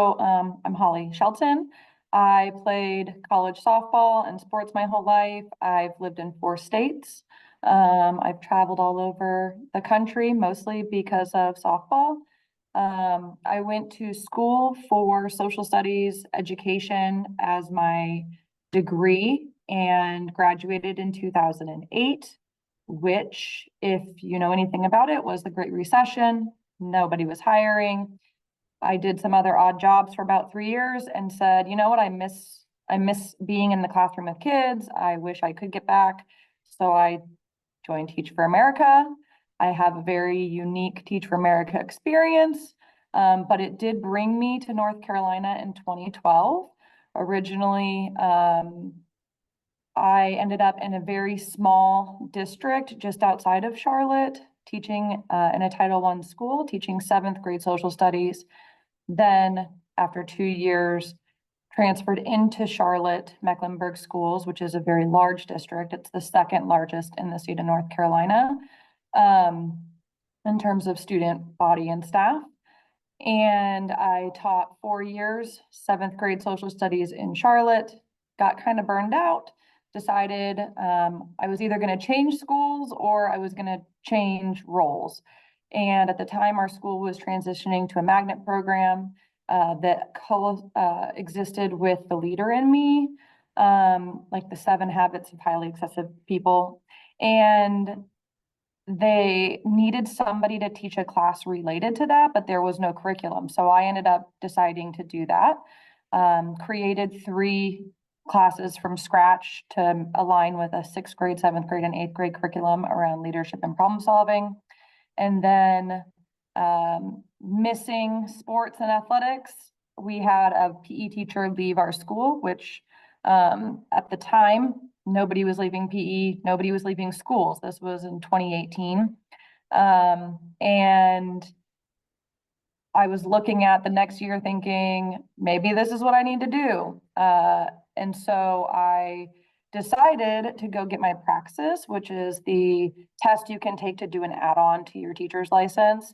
I'm Holly Shelton. I played college softball and sports my whole life. I've lived in 4 states. I've traveled all over the country, mostly because of softball. I went to school for social studies education as my degree and graduated in 2008, which, if you know anything about it, was the Great Recession. Nobody was hiring. I did some other odd jobs for about 3 years and said, you know what, I miss being in the classroom with kids. I wish I could get back. So I joined Teach for America. I have a very unique Teach for America experience, but it did bring me to North Carolina in 2012. Originally, I ended up in a very small district just outside of Charlotte, teaching in a Title I school, teaching 7th grade social studies. Then after 2 years, transferred into Charlotte Mecklenburg Schools, which is a very large district. It's the second largest in the state of North Carolina in terms of student body and staff. And I taught 4 years, 7th grade social studies in Charlotte, got kind of burned out, decided I was either going to change schools or I was going to change roles. And at the time, our school was transitioning to a magnet program that existed with the Leader in Me, like the 7 Habits of Highly Excessive People. And they needed somebody to teach a class related to that, but there was no curriculum. So I ended up deciding to do that. Created 3 classes from scratch to align with a 6th grade, 7th grade, and 8th grade curriculum around leadership and problem solving. And then missing sports and athletics, we had a PE teacher leave our school, which at the time, nobody was leaving PE, nobody was leaving schools. This was in 2018. And I was looking at the next year thinking, maybe this is what I need to do. And so I decided to go get my praxis, which is the test you can take to do an add-on to your teacher's license.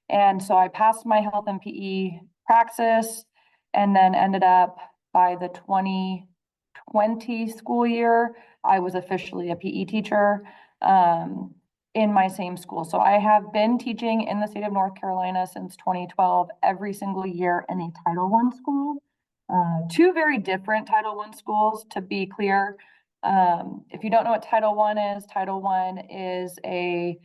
And so I passed my health and PE praxis and then ended up by the 2020 school year, I was officially a PE teacher in my same school. So I have been teaching in the state of North Carolina since 2012, every single year in a Title I school. 2 very different Title I schools, to be clear. If you don't know what Title I is a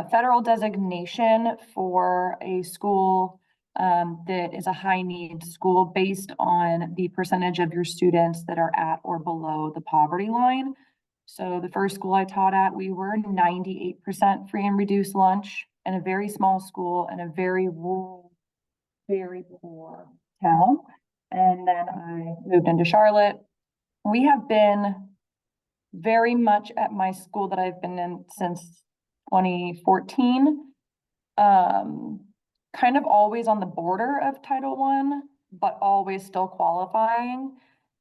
federal designation for a school that is a high need school based on the percentage of your students that are at or below the poverty line. So the first school I taught at, we were 98% free and reduced lunch in a very small school in a very rural, very poor town. And then I moved into Charlotte. We have been very much at my school that I've been in since 2014, kind of always on the border of Title I, but always still qualifying.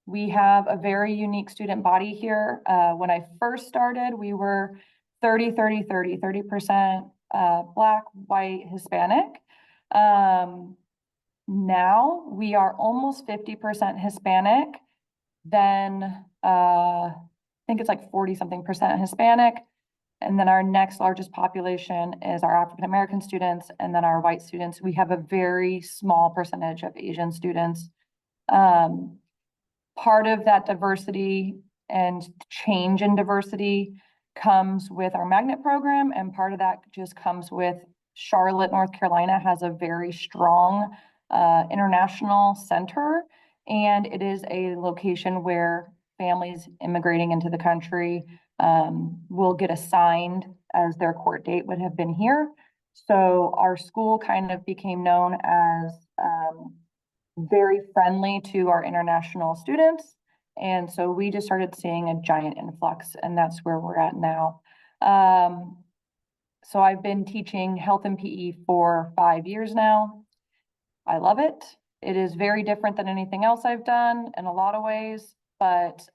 We have a very unique student body here. When I first started, we were 30% Black, white, Hispanic. Now we are almost 50% Hispanic. Then I think it's like 40-something% Hispanic. And then our next largest population is our African-American students, and then our white students. We have a very small percentage of Asian students. Part of that diversity and change in diversity comes with our magnet program, and part of that just comes with Charlotte, North Carolina has a very strong international center, and it is a location where families immigrating into the country will get assigned as their court date would have been here. So our school kind of became known as very friendly to our international students. And so we just started seeing a giant influx, and that's where we're at now. So I've been teaching health and PE for 5 years now. I love it. It is very different than anything else I've done in a lot of ways, but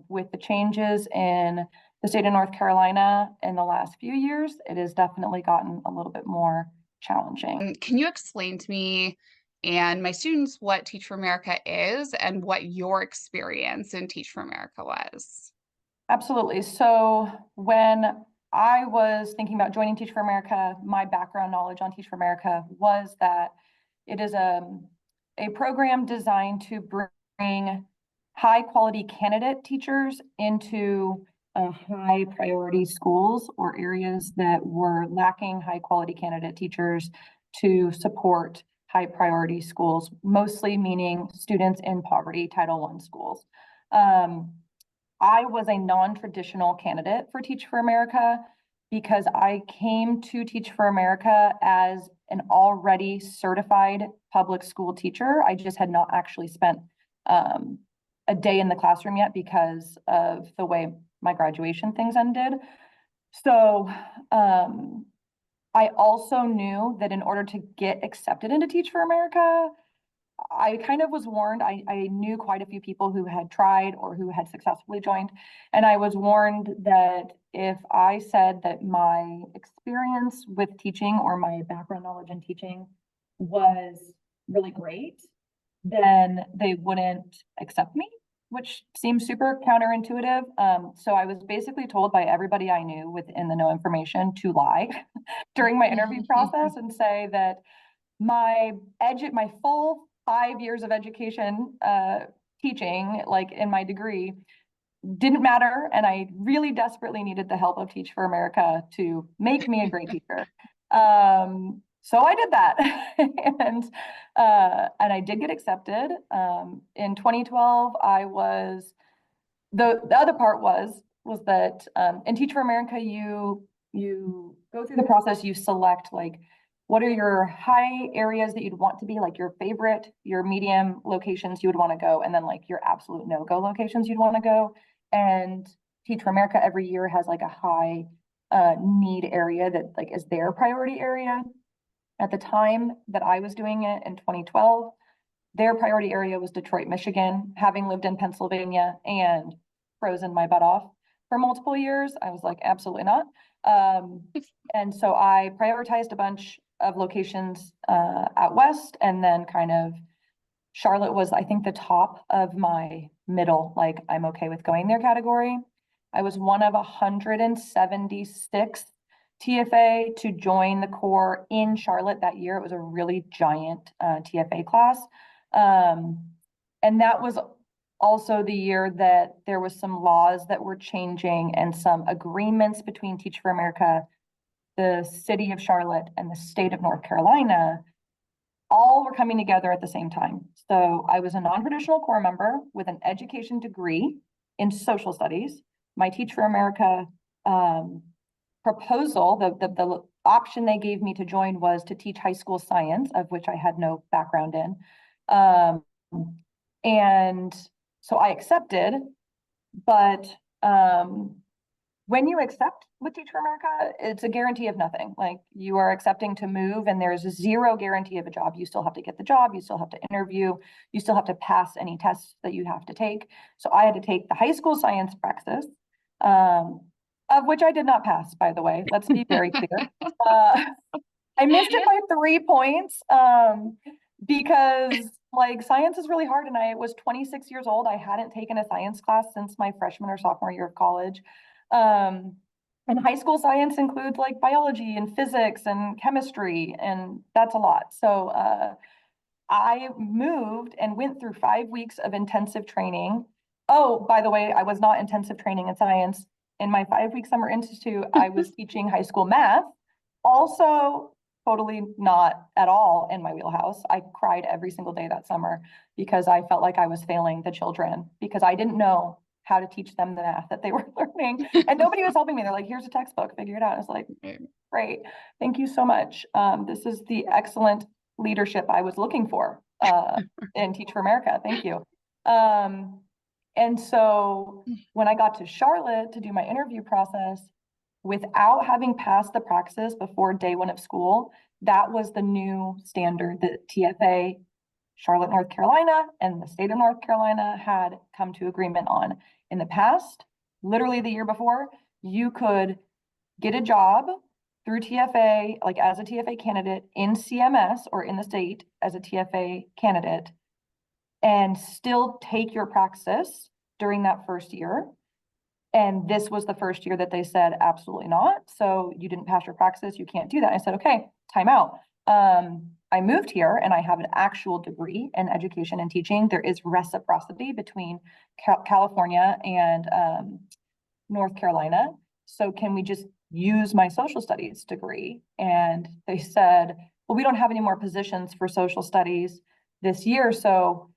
with the changes in the state of North Carolina in the last few years, it has definitely gotten a little bit more challenging. Can you explain to me and my students what Teach for America is and what your experience in Teach for America was. Absolutely. So when I was thinking about joining Teach for America, my background knowledge on Teach for America was that it is a program designed to bring high quality candidate teachers into high priority schools or areas that were lacking high quality candidate teachers to support high priority schools, mostly meaning students in poverty Title I schools. I was a non-traditional candidate for Teach for America because I came to Teach for America as an already certified public school teacher. I just had not actually spent a day in the classroom yet because of the way my graduation things ended. So I also knew that in order to get accepted into Teach for America, I kind of was warned. I knew quite a few people who had tried or who had successfully joined. And I was warned that if I said that my experience with teaching or my background knowledge in teaching was really great, then they wouldn't accept me, which seems super counterintuitive. So I was basically told by everybody I knew within the No Information to lie during my interview process and say that my full 5 years of education teaching, like in my degree, didn't matter, and I really desperately needed the help of Teach for America to make me a great teacher. So I did that, and I did get accepted. In 2012, I was the other part was that in Teach for America, you go through the process, you select like what are your high areas that you'd want to be, like your favorite, your medium locations you would want to go, and then like your absolute no-go locations you'd want to go. And Teach for America every year has like a high need area that like is their priority area. At the time that I was doing it in 2012, their priority area was Detroit, Michigan. Having lived in Pennsylvania and frozen my butt off for multiple years, I was like, absolutely not. And so I prioritized a bunch of locations out west, and then kind of Charlotte was, I think, the top of my middle, like I'm okay with going there category. I was one of 176 TFA to join the Corps in Charlotte that year. It was a really giant TFA class. And that was also the year that there was some laws that were changing and some agreements between Teach for America, the city of Charlotte, and the state of North Carolina all were coming together at the same time. So I was a non-traditional Corps member with an education degree in social studies. My Teach for America proposal, the option they gave me to join was to teach high school science, of which I had no background in. And so I accepted, but when you accept with Teach for America, it's a guarantee of nothing. Like you are accepting to move and there's zero guarantee of a job. You still have to get the job. You still have to interview. You still have to pass any tests that you have to take. So I had to take the high school science praxis, of which I did not pass, by the way. Let's be very clear. I missed it by 3 points because like science is really hard, and I was 26 years old. I hadn't taken a science class since my freshman or sophomore year of college. And high school science includes like biology and physics and chemistry, and that's a lot. So I moved and went through 5 weeks of intensive training. Oh, by the way, I was not intensive training in science. In my 5 week summer institute, I was teaching high school math. Also, totally not at all in my wheelhouse. I cried every single day that summer because I felt like I was failing the children because I didn't know how to teach them the math that they were learning. And nobody was helping me. They're like, here's a textbook, figure it out. I was like, great, thank you so much. This is the excellent leadership I was looking for in Teach for America. Thank you. And so when I got to Charlotte to do my interview process, without having passed the praxis before day one of school, that was the new standard that TFA Charlotte, North Carolina, and the state of North Carolina had come to agreement on. In the past, literally the year before, you could get a job through TFA, like as a TFA candidate in CMS or in the state as a TFA candidate and still take your praxis during that first year. And this was the first year that they said, absolutely not. So you didn't pass your praxis, you can't do that. I said, okay, time out. I moved here and I have an actual degree in education and teaching. There is reciprocity between California and North Carolina. So can we just use my social studies degree? And they said, well, we don't have any more positions for social studies this year. So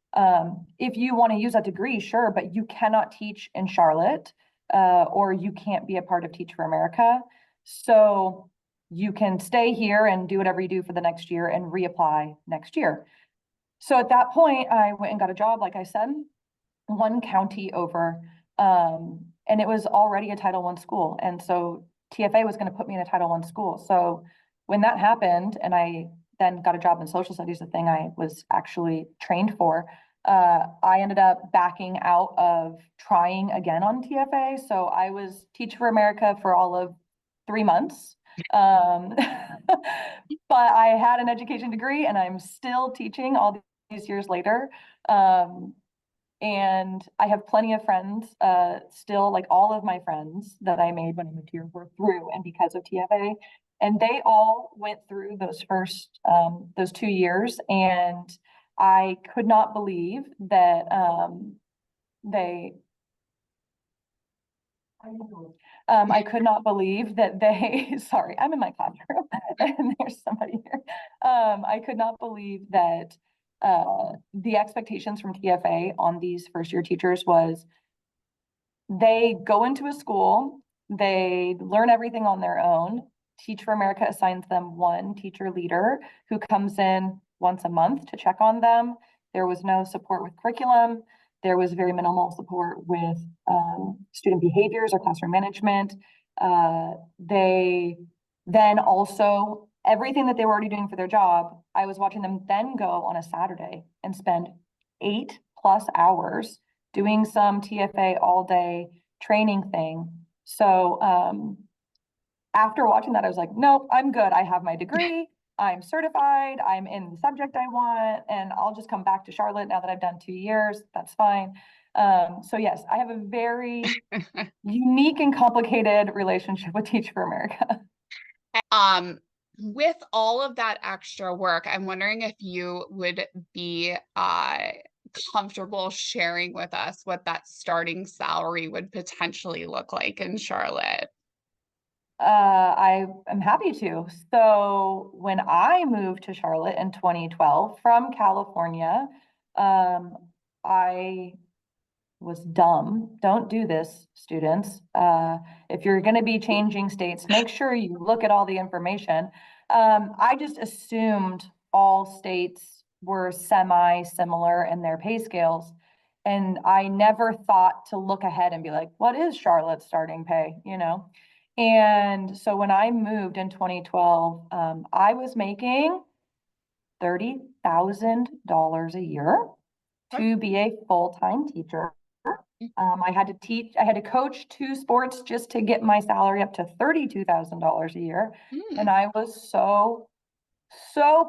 if you want to use that degree, sure, but you cannot teach in Charlotte or you can't be a part of Teach for America. So you can stay here and do whatever you do for the next year and reapply next year. So at that point, I went and got a job, like I said, one county over, and it was already a Title I school. And so TFA was going to put me in a Title I school. So when that happened, and I then got a job in social studies, the thing I was actually trained for, I ended up backing out of trying again on TFA. So I was Teach for America for all of 3 months. But I had an education degree and I'm still teaching all these years later. And I have plenty of friends, still, like all of my friends that I made when I moved here were through and because of TFA. And they all went through those 2 years. And I could not believe that they I could not believe that they, sorry, I'm in my classroom and there's somebody here. I could not believe that the expectations from TFA on these first year teachers was they go into a school, they learn everything on their own. Teach for America assigns them one teacher leader who comes in once a month to check on them. There was no support with curriculum. There was very minimal support with student behaviors or classroom management. They then also, everything that they were already doing for their job, I was watching them then go on a Saturday and spend 8+ hours doing some TFA all day training thing. So after watching that, I was like, nope, I'm good. I have my degree. I'm certified. I'm in the subject I want, and I'll just come back to Charlotte now that I've done 2 years. That's fine. So yes, I have a very unique and complicated relationship with Teach for America. With all of that extra work, I'm wondering if you would be comfortable sharing with us what that starting salary would potentially look like in Charlotte. I am happy to. So when I moved to Charlotte in 2012 from California, I was dumb. Don't do this, students. If you're going to be changing states, make sure you look at all the information. I just assumed all states were semi-similar in their pay scales. And I never thought to look ahead and be like, what is Charlotte's starting pay? You know? And so when I moved in 2012, I was making $30,000 a year to be a full-time teacher. I had to coach 2 sports just to get my salary up to $32,000 a year. And I was so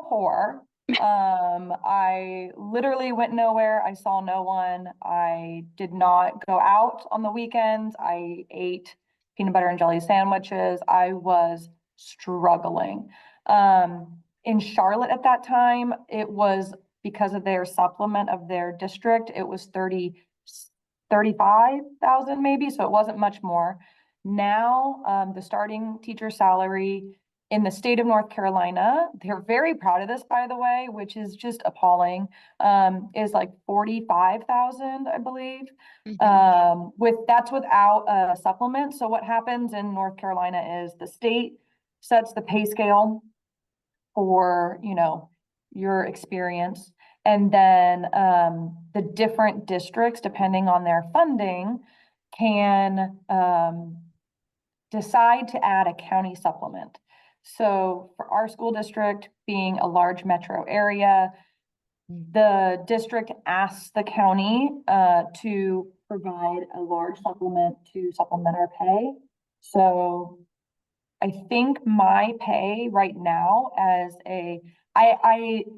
poor. I literally went nowhere. I saw no one. I did not go out on the weekends. I ate peanut butter and jelly sandwiches. I was struggling. In Charlotte at that time, it was because of their supplement of their district, it was 35,000 maybe, so it wasn't much more. Now, the starting teacher salary in the state of North Carolina, they're very proud of this, by the way, which is just appalling, is like 45,000, I believe. That's without a supplement. So what happens in North Carolina is the state sets the pay scale for, your experience. And then the different districts, depending on their funding, can decide to add a county supplement. So for our school district being a large metro area, the district asks the county to provide a large supplement to supplement our pay. So I think my pay right now I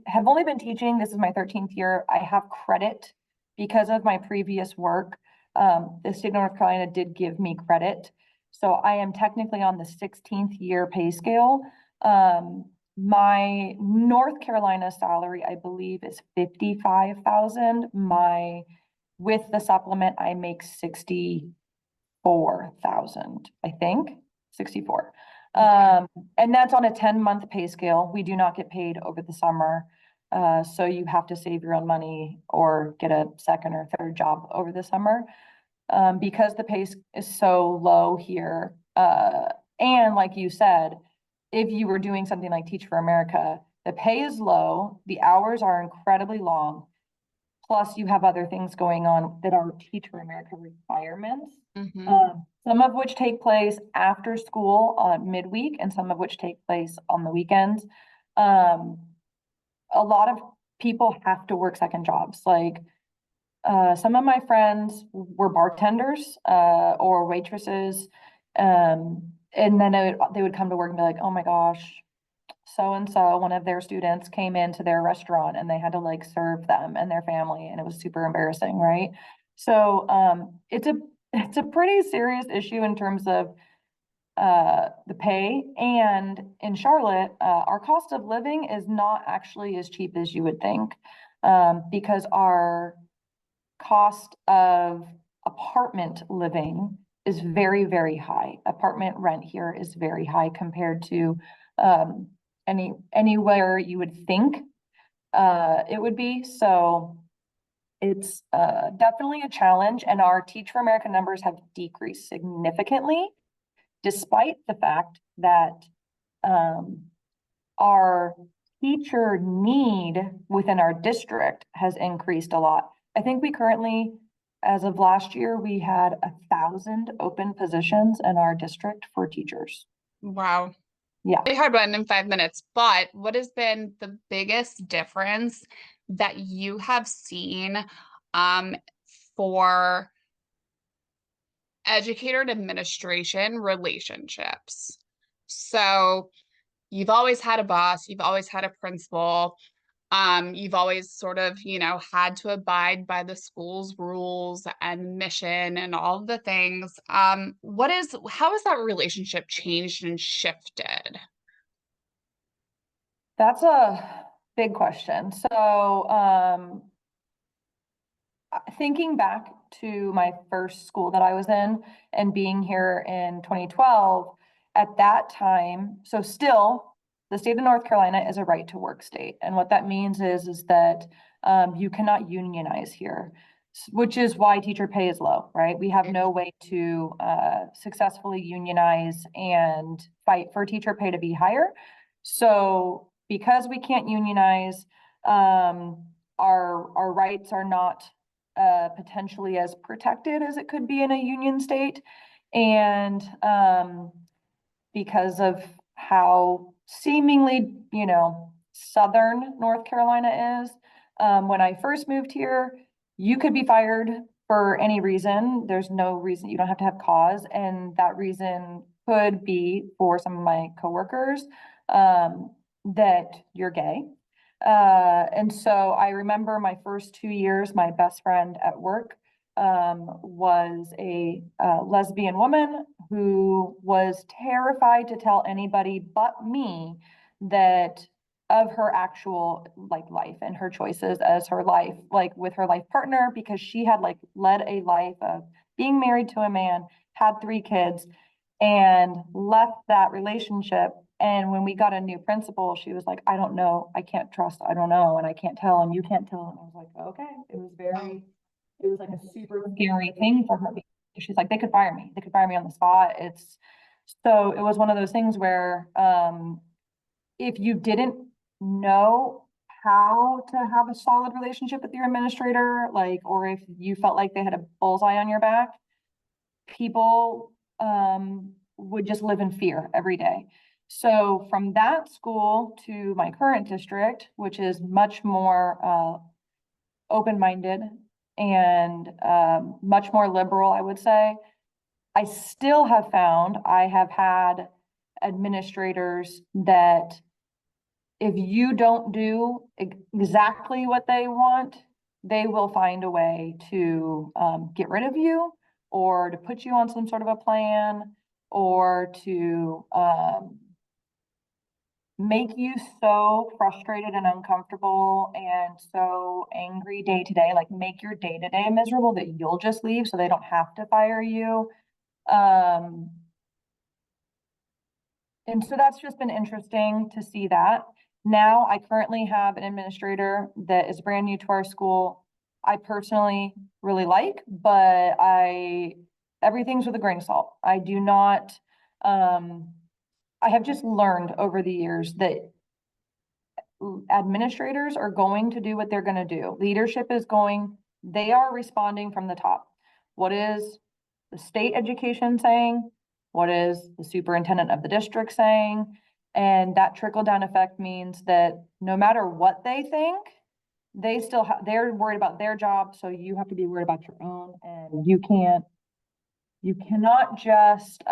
have only been teaching, this is my 13th year. I have credit because of my previous work. The state of North Carolina did give me credit. So I am technically on the 16th year pay scale. My North Carolina salary, I believe, is 55,000. With the supplement, I make 64,000, I think, 64. And that's on a 10-month pay scale. We do not get paid over the summer. So you have to save your own money or get a second or third job over the summer. Because the pay is so low here. And like you said, if you were doing something like Teach for America, the pay is low, the hours are incredibly long. Plus you have other things going on that are Teach for America requirements. Some of which take place after school on midweek and some of which take place on the weekends. A lot of people have to work second jobs. Like some of my friends were bartenders or waitresses. And then they would come to work and be like, oh my gosh, so-and-so, one of their students came into their restaurant and they had to like serve them and their family, and it was super embarrassing, right? So it's a pretty serious issue in terms of the pay. And in Charlotte, our cost of living is not actually as cheap as you would think, because our cost of apartment living is very, very high. Apartment rent here is very high compared to anywhere you would think it would be. So it's definitely a challenge, and our Teach for America numbers have decreased significantly, despite the fact that our teacher need within our district has increased a lot. I think we currently, as of last year, we had 1,000 open positions in our district for teachers. Wow. Yeah. I had one in 5 minutes, but what has been the biggest difference that you have seen for educator and administration relationships? So you've always had a boss, you've always had a principal, you've always sort of, had to abide by the school's rules and mission and all of the things. How has that relationship changed and shifted? That's a big question. So, thinking back to my first school that I was in and being here in 2012, at that time, so still the state of North Carolina is a right to work state. And what that means is that you cannot unionize here, which is why teacher pay is low, right? We have no way to successfully unionize and fight for teacher pay to be higher. So because we can't unionize, our rights are not potentially as protected as it could be in a union state. And because of how seemingly, Southern North Carolina is, when I first moved here, you could be fired for any reason. There's no reason, you don't have to have cause. And that reason could be, for some of my coworkers, that you're gay. And so I remember my first 2 years, my best friend at work was a lesbian woman who was terrified to tell anybody but me that of her actual life and her choices as her life, with her life partner, because she had led a life of being married to a man, had 3 kids, and left that relationship. And when we got a new principal, she was like, I don't know, I can't trust, I don't know, and I can't tell, and you can't tell. And I was like, okay. It was like a super scary thing for her. She's like, they could fire me. They could fire me on the spot. So it was one of those things where if you didn't know how to have a solid relationship with your administrator, or if you felt like they had a bullseye on your back, people would just live in fear every day. So from that school to my current district, which is much more open-minded and much more liberal, I would say, I still have found I have had administrators that if you don't do exactly what they want, they will find a way to get rid of you or to put you on some sort of a plan or to make you so frustrated and uncomfortable and so angry day to day, like make your day to day miserable that you'll just leave so they don't have to fire you. And so that's just been interesting to see that. Now I currently have an administrator that is brand new to our school. I personally really like, but everything's with a grain of salt. I do not, I have just learned over the years that administrators are going to do what they're going to do. Leadership is they are responding from the top. What is the state education saying? What is the superintendent of the district saying? And that trickle down effect means that no matter what they think, they're worried about their job. So you have to be worried about your own, and you cannot just,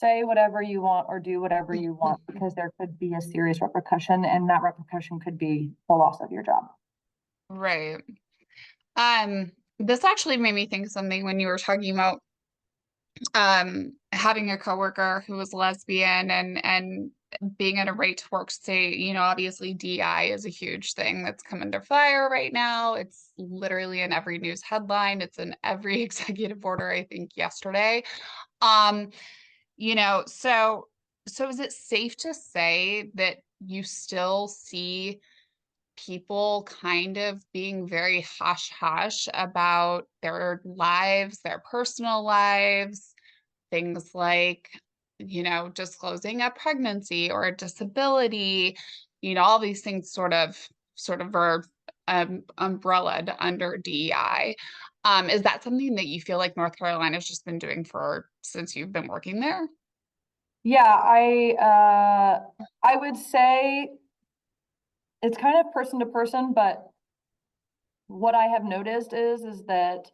say whatever you want or do whatever you want because there could be a serious repercussion, and that repercussion could be the loss of your job. Right. This actually made me think of something when you were talking about having a coworker who was lesbian and being in a right to work state. Obviously DI is a huge thing that's come under fire right now. It's literally in every news headline. It's in every executive order, I think yesterday. Um, so is it safe to say that you still see people kind of being very hush hush about their lives, their personal lives, things like, disclosing a pregnancy or a disability, all these things sort of are umbrellaed under DEI. Is that something that you feel like North Carolina's just been doing since you've been working there? Yeah, I would say it's kind of person to person, but what I have noticed is that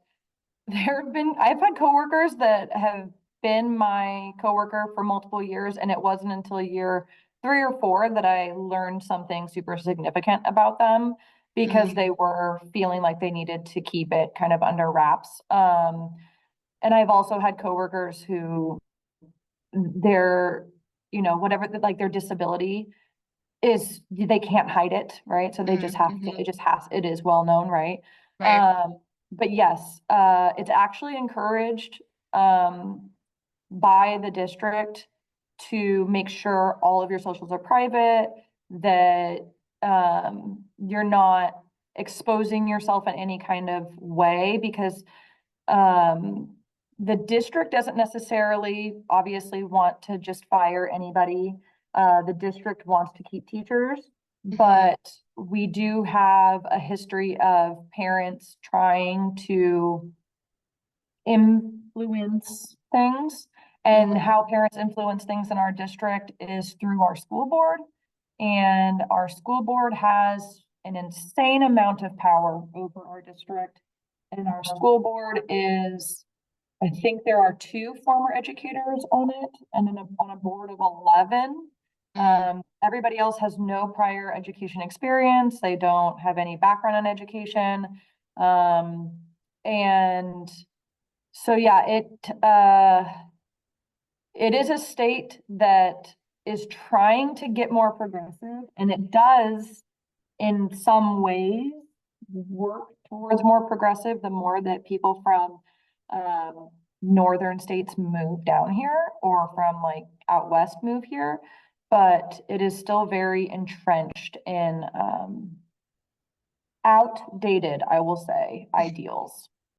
I've had coworkers that have been my coworker for multiple years, and it wasn't until year 3 or 4 that I learned something super significant about them because they were feeling like they needed to keep it kind of under wraps. And I've also had coworkers who their, whatever, like their disability is, they can't hide it, right? So they just have to, it is well known, right? Right. But yes, it's actually encouraged by the district to make sure all of your socials are private, that you're not exposing yourself in any kind of way, because the district doesn't necessarily obviously want to just fire anybody. The district wants to keep teachers, but we do have a history of parents trying to influence things. And how parents influence things in our district is through our school board. And our school board has an insane amount of power over our district. And our school board I think there are 2 former educators on it, and then on a board of 11. Everybody else has no prior education experience. They don't have any background in education. And so, yeah, it is a state that is trying to get more progressive, and it does in some ways work towards more progressive the more that people from northern states move down here, or from like out west move here, but it is still very entrenched in outdated, I will say, ideals.